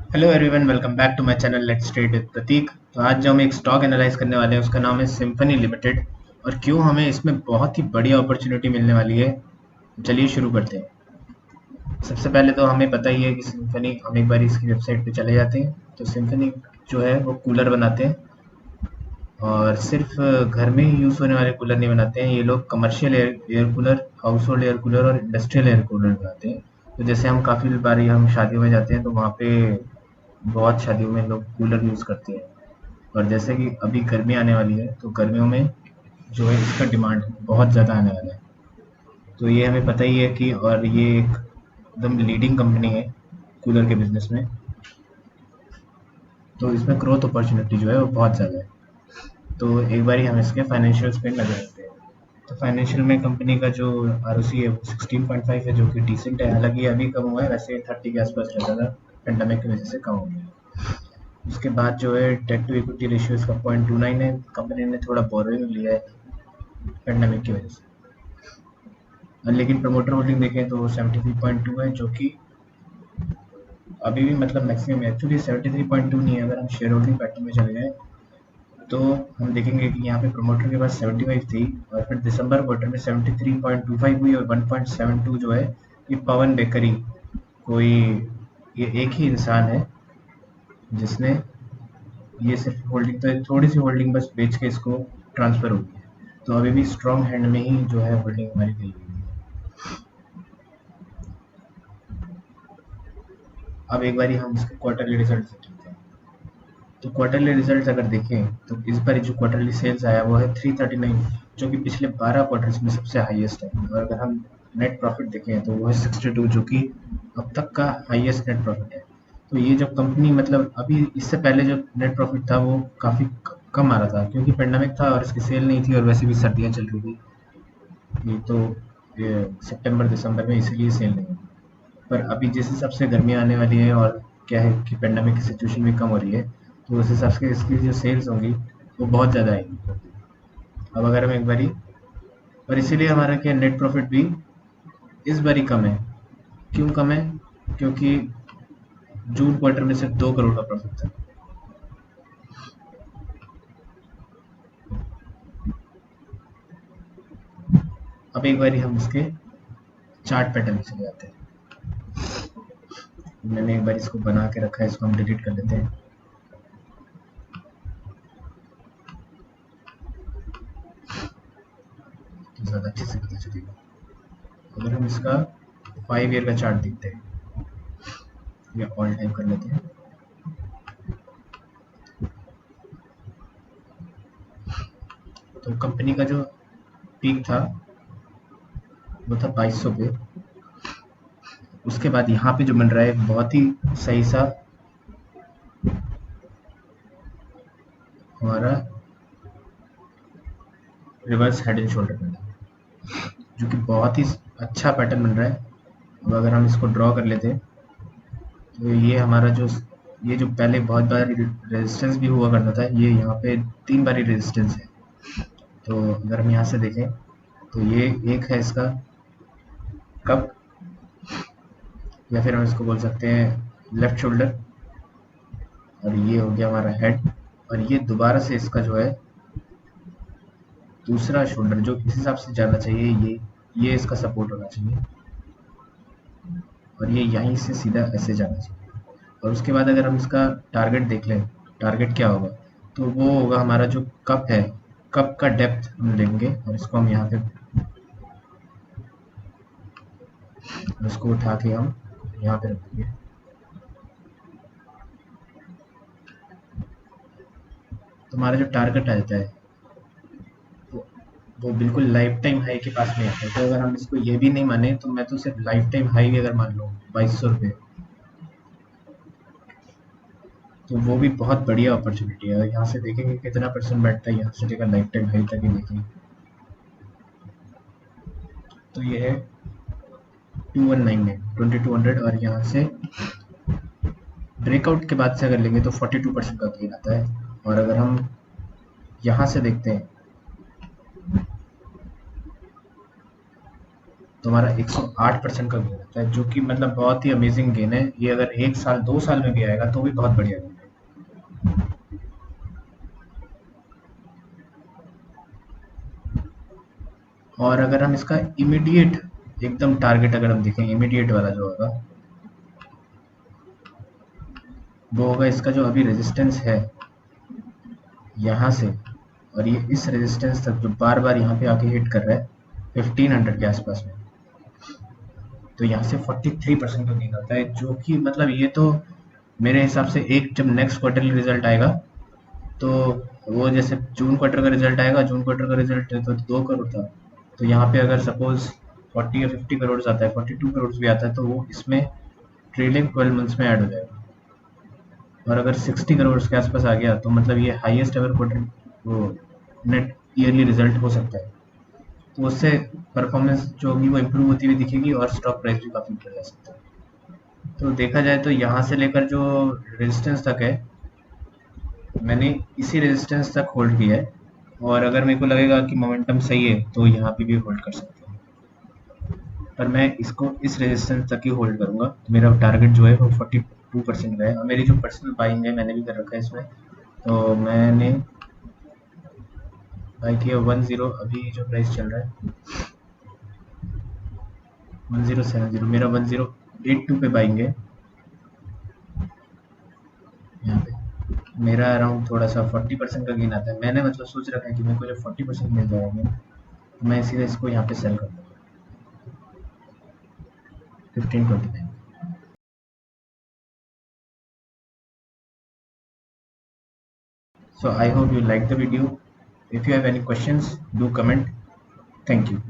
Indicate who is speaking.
Speaker 1: Hello everyone, welcome back to my channel let's trade with Prateek. तो आज जो हम एक स्टॉक एनालाइज करने वाले हैं उसका नाम है सिम्फनी लिमिटेड। और क्यों हमें इसमें बहुत ही बढ़िया अपॉर्चुनिटी मिलने वाली है, चलिए शुरू करते हैं। सबसे पहले तो हमें पता ही है कि सिम्फनी, हम एक बार इसकी वेबसाइट पे चले जाते हैं तो सिम्फनी जो है वो कूलर बनाते हैं। और सिर्फ घर में ही यूज़ होने वाले कूलर नहीं बनाते हैं, ये लोग commercial air cooler, house hold air cooler और इंडस्ट्रियल एयर कूलर बनाते हैं। तो जैसे हम काफ़ी बार हम शादियों में जाते हैं तो वहाँ पे बहुत शादियों में लोग कूलर यूज़ करते हैं। और जैसे कि अभी गर्मी आने वाली है तो गर्मियों में जो है इसका डिमांड बहुत ज़्यादा आने वाला है। तो ये हमें पता ही है कि, और ये एक एकदम लीडिंग कंपनी है कूलर के बिजनेस में। तो इसमें ग्रोथ अपॉर्चुनिटी जो है वो बहुत ज़्यादा है। तो एक बार ही हम इसके फाइनेंशियल्स पे नजर रखते हैं। तो फाइनेंशियल में कंपनी का जो आरओसी है वो 16.5 है, जो कि डिसेंट है। हालांकि अभी कम हुआ है, वैसे 30 के आसपास रहता था, पेंडेमिक की वजह से कम हो गया। उसके बाद जो है डेट टू इक्विटी रेशियो इसका 0.29 है। कंपनी ने थोड़ा बोरोइंग लिया है पेंडेमिक की वजह से। लेकिन प्रमोटर होल्डिंग देखें तो 73.2 है, जो कि अभी भी मतलब मैक्सिमम है। एक्चुअली 73.2 नहीं है, अगर हम शेयर होल्डिंग पैटर्न में चले जाएं तो हम देखेंगे कि यहाँ पे प्रमोटर के पास 75 थी, और फिर दिसंबर क्वार्टर में 73.25 हुई, और 1.72 जो है ये पवन बेकरी, कोई ये एक ही इंसान है जिसने ये सिर्फ होल्डिंग, तो थोड़ी सी होल्डिंग बस बेच के इसको ट्रांसफर हो गई है। तो अभी भी स्ट्रॉन्ग हैंड में ही जो है होल्डिंग हमारी गई हुई है। अब एक बारी हम इसके क्वार्टरली रिजल्ट देखते हैं। तो क्वार्टरली रिजल्ट अगर देखें तो इस बार जो क्वार्टरली सेल्स आया वो है 339, जो कि पिछले 12 क्वार्टर्स में सबसे हाईएस्ट है। और अगर हम नेट प्रॉफिट देखें तो वो है 62, जो कि अब तक का हाईएस्ट नेट प्रॉफिट है। तो ये जो कंपनी, मतलब अभी इससे पहले जो नेट प्रॉफिट था वो काफ़ी कम आ रहा था, क्योंकि पेंडेमिक था और इसकी सेल नहीं थी, और वैसे भी सर्दियाँ चल रही थी। ये तो ये सितंबर दिसंबर में, इसीलिए सेल नहीं हुई। पर अभी जिस हिसाब से गर्मियाँ आने वाली है, और क्या है कि पेंडेमिक की सिचुएशन भी कम हो रही है, तो उस हिसाब से इसकी जो सेल्स होंगी वो बहुत ज़्यादा आएगी। अब अगर हम एक बारी, और इसीलिए हमारा क्या नेट प्रॉफिट भी इस बारी कम है। क्यों कम है? क्योंकि जून क्वार्टर में सिर्फ 2 करोड़ का प्रॉफिट था। अब एक बारी हम इसके चार्ट पैटर्न में चले जाते हैं। मैंने एक बार इसको बना के रखा है, इसको हम डिलीट कर लेते हैं। तो ज़्यादा अच्छे से पता चलेगा। अगर हम इसका 5 ईयर का चार्ट देखते हैं, या ऑल टाइम कर लेते हैं, तो कंपनी का जो पीक था वो था 2200 पे। उसके बाद यहाँ पे जो बन रहा है बहुत ही सही सा हमारा reverse head and shoulder pattern, जो कि बहुत ही अच्छा पैटर्न बन रहा है। अब अगर हम इसको ड्रॉ कर लेते हैं तो ये हमारा जो, ये जो पहले बहुत बार रेजिस्टेंस भी हुआ करता था, ये यहाँ पे 3 बारी रेजिस्टेंस है। तो अगर हम यहाँ से देखें तो ये एक है इसका कप, या फिर हम इसको बोल सकते हैं लेफ्ट शोल्डर, और ये हो गया हमारा हेड। और ये दोबारा से इसका जो है दूसरा शोल्डर, जो इस हिसाब से जाना चाहिए, ये इसका सपोर्ट होना चाहिए, और ये यहीं से सीधा ऐसे जाना चाहिए। और उसके बाद अगर हम इसका टारगेट देख लें, टारगेट क्या होगा, तो वो होगा हमारा जो कप है, कप का डेप्थ हम लेंगे, और इसको हम यहाँ पे, इसको उठा के हम यहाँ पे रखेंगे। तो हमारा जो टारगेट आ जाता है वो वो बिल्कुल लाइफ टाइम हाई के पास में आता है। तो अगर हम इसको ये भी नहीं माने तो मैं तो सिर्फ लाइफ टाइम हाई भी अगर मान लो 2200 रुपये, तो वो भी बहुत बढ़िया अपॉर्चुनिटी है। यहाँ से देखेंगे कितना परसेंट बैठता है, यहाँ से लेकर लाइफ टाइम हाई तक ही देखेंगे तो ये है 2199, 2200। और यहाँ से ब्रेकआउट के बाद से अगर लेंगे तो 42% का गेन आता है। और अगर हम यहाँ से देखते हैं तो हमारा 108% का गेन आता है, जो कि मतलब बहुत ही अमेजिंग गेन है। ये अगर 1 साल 2 साल में भी आएगा तो भी बहुत बढ़िया गेन है। और अगर हम इसका इमीडिएट एकदम टारगेट अगर हम देखें, इमीडिएट वाला जो होगा वो होगा इसका जो अभी रेजिस्टेंस है यहाँ से, और ये इस रेजिस्टेंस तक जो बार बार यहाँ पे आके हिट कर रहा है 1500 के आसपास में। तो यहाँ से 43% का गेन आता है, जो कि मतलब ये तो मेरे हिसाब से एक जब नेक्स्ट क्वार्टरली रिजल्ट आएगा तो वो जैसे जून क्वार्टर का रिजल्ट आएगा, जून क्वार्टर का रिजल्ट तो 2 करोड़ था, तो यहाँ पे अगर सपोज 40 या 50 करोड़ आता है, 42 करोड़ भी आता है, तो वो इसमें ट्रेलिंग 12 मंथ्स में ऐड हो जाएगा। और अगर 60 करोड़ के आसपास आ गया तो मतलब ये हाईएस्ट एवर क्वार्टर वो नेट ईयरली रिजल्ट हो सकता है। तो उससे परफॉर्मेंस जो होगी वो इम्प्रूव होती हुई दिखेगी और स्टॉक प्राइस भी काफ़ी ऊपर जा सकता है। तो देखा जाए तो यहाँ से लेकर जो रेजिस्टेंस तक है, मैंने इसी रेजिस्टेंस तक होल्ड किया है, और अगर मेरे को लगेगा कि मोमेंटम सही है तो यहाँ पे भी होल्ड कर सकते हैं। पर मैं इसको इस रेजिस्टेंस तक ही होल्ड करूँगा। तो मेरा टारगेट जो है वो 42% का है, और मेरी जो पर्सनल बाइंग है मैंने भी कर रखा है इसमें। तो मैंने बाई किया 10, अभी जो प्राइस चल रहा है 1070, मेरा 1082 पे बाइंग है यहाँ पे। मेरा अराउंड थोड़ा सा 40% का गेन आता है। मैंने मतलब सोच रखा है कि मेरे को जब 40% मिल जाएगा तो मैं सीधा इसको यहाँ पे सेल कर दूँगा 1529। So I hope you like the video. If you have any questions, do comment. Thank you.